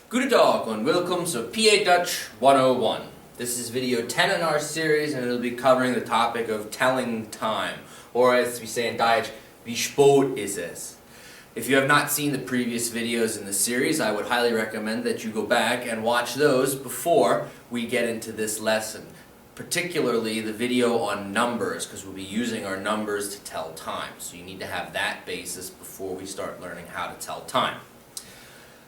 Guten Tag and welcome to PA Dutch 101. This is video 10 in our series and it'll be covering the topic of telling time, or as we say in Dutch, wie spät is es? If you have not seen the previous videos in the series, I would highly recommend that you go back and watch those before we get into this lesson, particularly the video on numbers, because we'll be using our numbers to tell time. So you need to have that basis before we start learning how to tell time.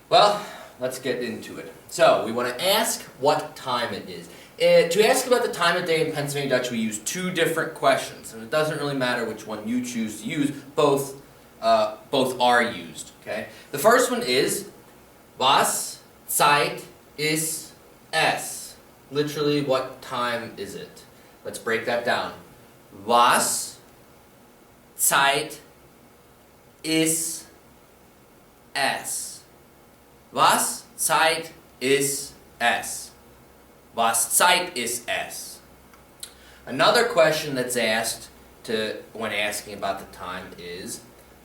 Well, let's get into it. So, we want to ask what time it is. To ask about the time of day in Pennsylvania Dutch, we use two different questions, and it doesn't really matter which one you choose to use. Both are used. Okay. The first one is Was Zeit ist es? Literally, what time is it? Let's break that down. Was Zeit ist es? Was Zeit ist es? Was Zeit ist es? Another question that's asked when asking about the time is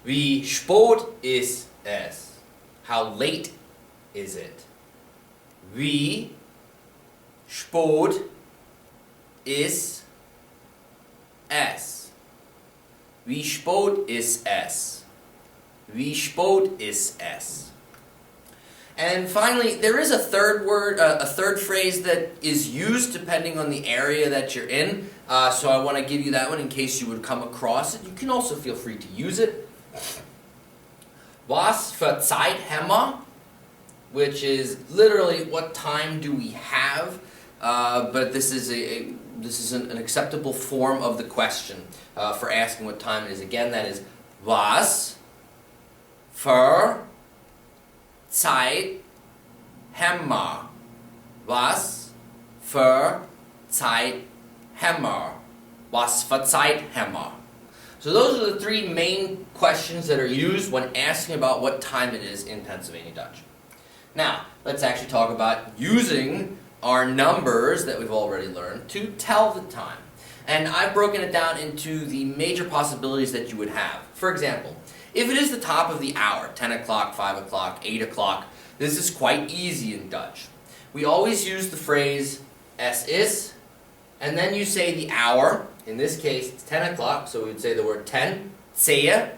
Wie spät ist es? How late is it? Wie spät ist es? Wie spät ist es? Wie spät ist es? And finally, there is a third word, a third phrase that is used depending on the area that you're in. So I want to give you that one in case you would come across it. You can also feel free to use it. Was für Zeit haben wir? Which is literally what time do we have? But this is an acceptable form of the question for asking what time it is. Again, that is Was für Zeit haben wir? Was für Zeit haben wir? Was für Zeit haben wir? So those are the three main questions that are used when asking about what time it is in Pennsylvania Dutch. Now, let's actually talk about using our numbers that we've already learned to tell the time. And I've broken it down into the major possibilities that you would have. For example, if it is the top of the hour, 10 o'clock, 5 o'clock, 8 o'clock, this is quite easy in Dutch. We always use the phrase es is, and then you say the hour. In this case, it's 10 o'clock, so we would say the word 10, 10,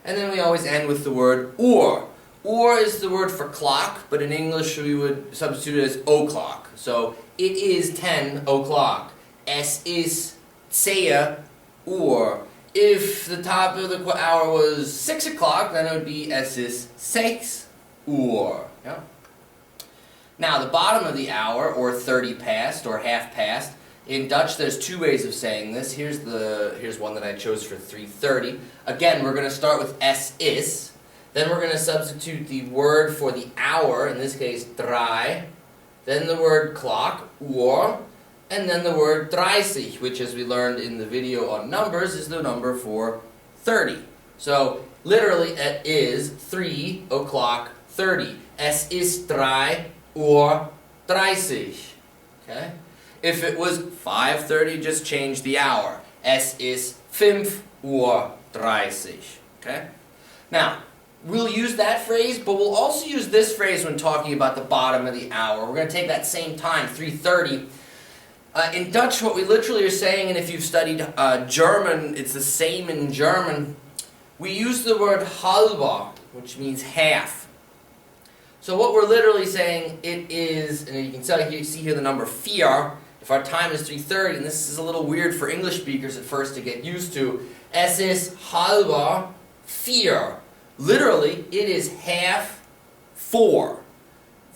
and then we always end with the word uur. Uur is the word for clock, but in English we would substitute it as o'clock. So, it is 10 o'clock. Es is 10 uur. If the top of the hour was 6 o'clock, then it would be es is 6 uur. Yeah? Now, the bottom of the hour, or 30 past, or half past, in Dutch there's two ways of saying this. Here's one that I chose for 3:30. Again, we're going to start with es is. Then we're going to substitute the word for the hour, in this case, drei. Then the word clock, uur. And then the word 30, which as we learned in the video on numbers, is the number for 30. So, literally, it is 3 o'clock 30. Es ist 3:30. Okay? If it was 5:30, just change the hour. Es ist 5:30. Okay? Now, we'll use that phrase, but we'll also use this phrase when talking about the bottom of the hour. We're going to take that same time, 3:30. In Dutch, what we literally are saying, and if you've studied German, it's the same in German, we use the word halber, which means half. So what we're literally saying, it is, and you can see here the number 4, if our time is 3:30, and this is a little weird for English speakers at first to get used to, es ist halber 4. Literally, it is half 4.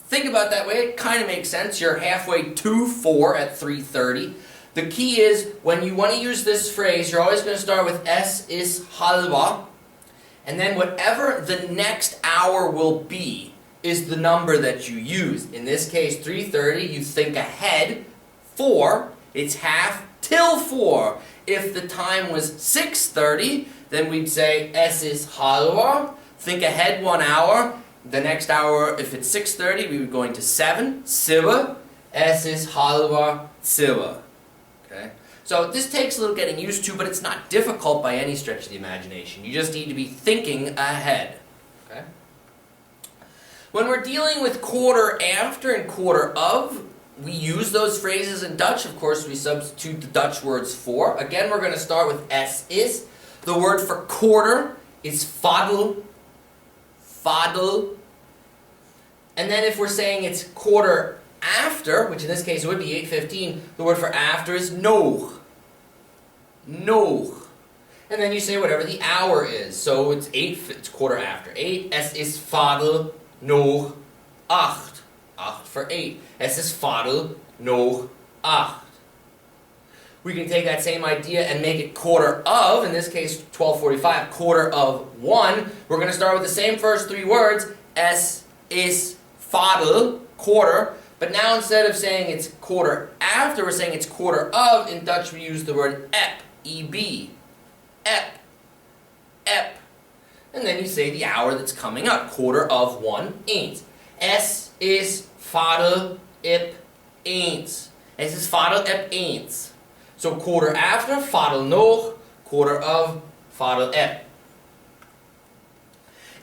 Think about that way, it kind of makes sense. You're halfway to 4 at 3:30. The key is, when you want to use this phrase, you're always going to start with es ist halber, and then whatever the next hour will be is the number that you use. In this case, 3:30, you think ahead. 4, it's half till 4. If the time was 6:30, then we'd say es ist halber, think ahead 1 hour. The next hour, if it's 6:30, we would go into 7, sieben, es ist halber 7. Okay? So this takes a little getting used to, but it's not difficult by any stretch of the imagination. You just need to be thinking ahead. Okay? When we're dealing with quarter after and quarter of, we use those phrases in Dutch. Of course, we substitute the Dutch words for. Again, we're going to start with es is. The word for quarter is fadel. Fadel. And then if we're saying it's quarter after, which in this case would be 8:15, the word for after is nog. Nog. And then you say whatever the hour is. So it's it's quarter after 8. Es is fadel nog 8. 8 for 8. Es is fadel nog 8. We can take that same idea and make it quarter of, in this case 12:45, quarter of 1. We're going to start with the same first three words. Es is fadel, quarter. But now instead of saying it's quarter after, we're saying it's quarter of. In Dutch we use the word ep, E-B. Ep. Ep. And then you say the hour that's coming up. Quarter of 1, eens. Es is fadel ep eens. Es is fadel ep eens. So quarter after, fadel nog. Quarter of, fadel ep.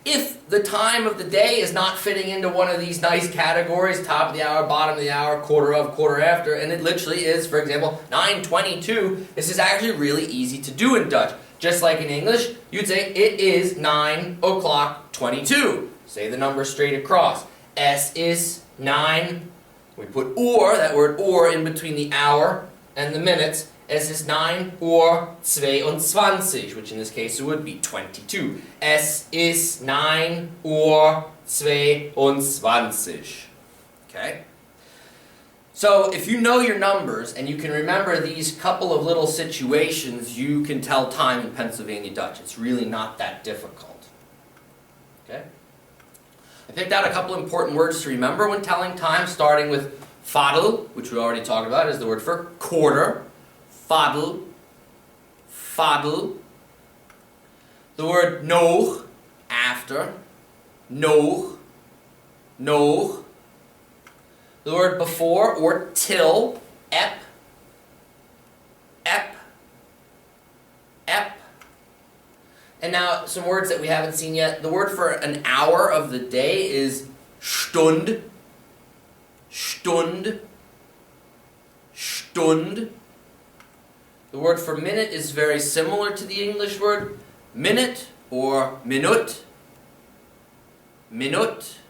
If the time of the day is not fitting into one of these nice categories, top of the hour, bottom of the hour, quarter of, quarter after, and it literally is, for example, 9:22, this is actually really easy to do in Dutch. Just like in English, you'd say, it is 9:22. Say the number straight across. Es is 9, we put oor, that word oor, in between the hour and the minutes. Es ist 9:22, which in this case it would be 22. Es ist 9:22. Okay? So if you know your numbers and you can remember these couple of little situations, you can tell time in Pennsylvania Dutch. It's really not that difficult. Okay? I picked out a couple important words to remember when telling time, starting with fadel, which we already talked about, is the word for quarter. Fadel, fadel. The word nog, after. Nog, nog. The word before or till, ep, ep, ep. And now some words that we haven't seen yet. The word for an hour of the day is stund, stund, stund. The word for minute is very similar to the English word minute or minut. Minut.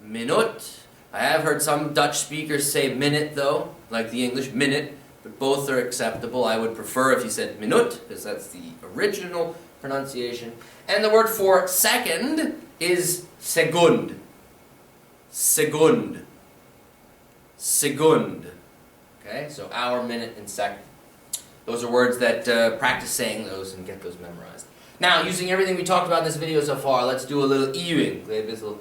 Minut. I have heard some Dutch speakers say minute though, like the English minute, but both are acceptable. I would prefer if you said minut, because that's the original pronunciation. And the word for second is segund. Segund. Segund. Okay, so hour, minute, and second. Those are words that practice saying those and get those memorized. Now, using everything we talked about in this video so far, let's do a little Ewing. A little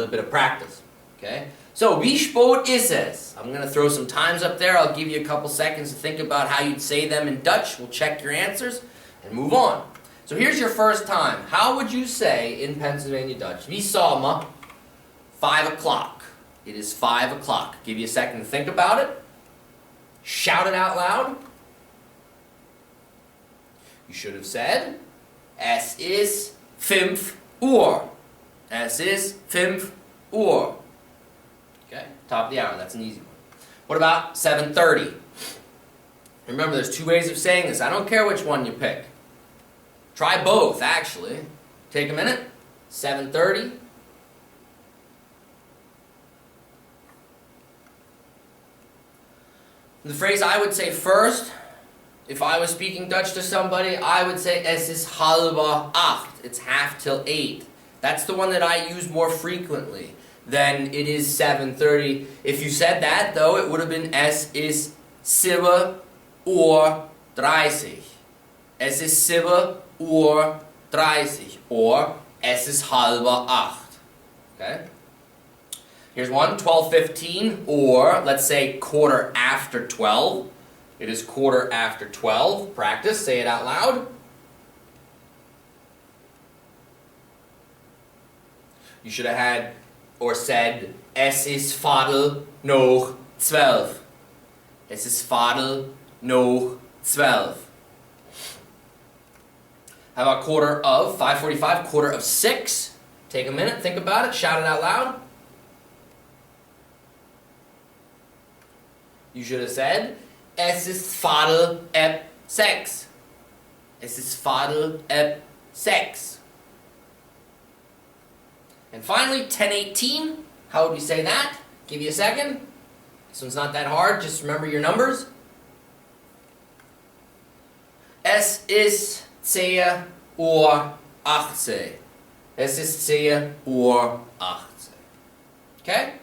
bit of practice. Okay? So, wie spät ist es? I'm going to throw some times up there. I'll give you a couple seconds to think about how you'd say them in Dutch. We'll check your answers and move on. So here's your first time. How would you say in Pennsylvania Dutch? Wie zal me? 5 o'clock. It is 5 o'clock. Give you a second to think about it. Shout it out loud. You should have said, es is 5 uur. Es is 5 uur. Okay, top of the hour, that's an easy one. What about 7:30? Remember, there's two ways of saying this. I don't care which one you pick. Try both, actually. Take a minute. 7:30. The phrase I would say first, if I was speaking Dutch to somebody, I would say, es is 7:30. It's half till 8. That's the one that I use more frequently than it is 7:30. If you said that, though, it would have been, es is 7:30. Es is 7:30. Or, es is 7:30. Okay? Here's one, 12:15, or let's say quarter after 12. It is quarter after 12. Practice, say it out loud. You should have had or said, es is viertel nog 12. Es is viertel nog 12. How about quarter of, 5:45, quarter of 6? Take a minute, think about it, shout it out loud. You should have said, es ist Viertel ab 6. Es ist Viertel ab 6. And finally, 10:18. How would we say that? Give you a second. This one's not that hard, just remember your numbers. Es ist 10:18. Es ist 10:18. Okay?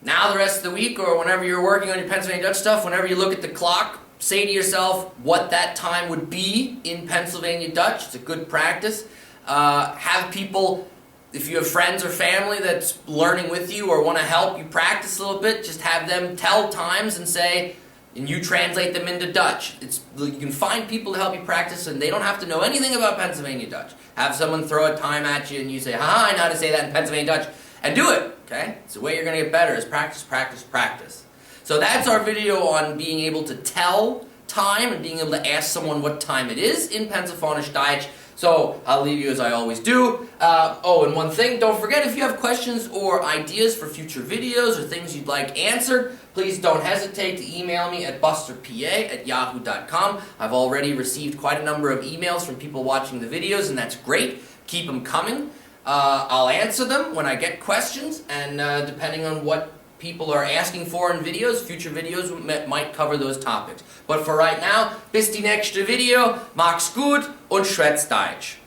Now the rest of the week, or whenever you're working on your Pennsylvania Dutch stuff, whenever you look at the clock, say to yourself what that time would be in Pennsylvania Dutch. It's a good practice. Have people, if you have friends or family that's learning with you or want to help you practice a little bit, just have them tell times and say, and you translate them into Dutch. You can find people to help you practice, and they don't have to know anything about Pennsylvania Dutch. Have someone throw a time at you and you say, ha, I know how to say that in Pennsylvania Dutch, and do it, okay? It's the way you're going to get better is practice, practice, practice. So that's our video on being able to tell time and being able to ask someone what time it is in Pennsylvanisch Deutsch. So I'll leave you as I always do. And one thing, don't forget, if you have questions or ideas for future videos or things you'd like answered, please don't hesitate to email me at busterpa@yahoo.com. I've already received quite a number of emails from people watching the videos, and that's great. Keep them coming. I'll answer them when I get questions, and depending on what people are asking for in videos, future videos might cover those topics. But for right now, bis die nächste Video, mach's gut und schwätz Deutsch.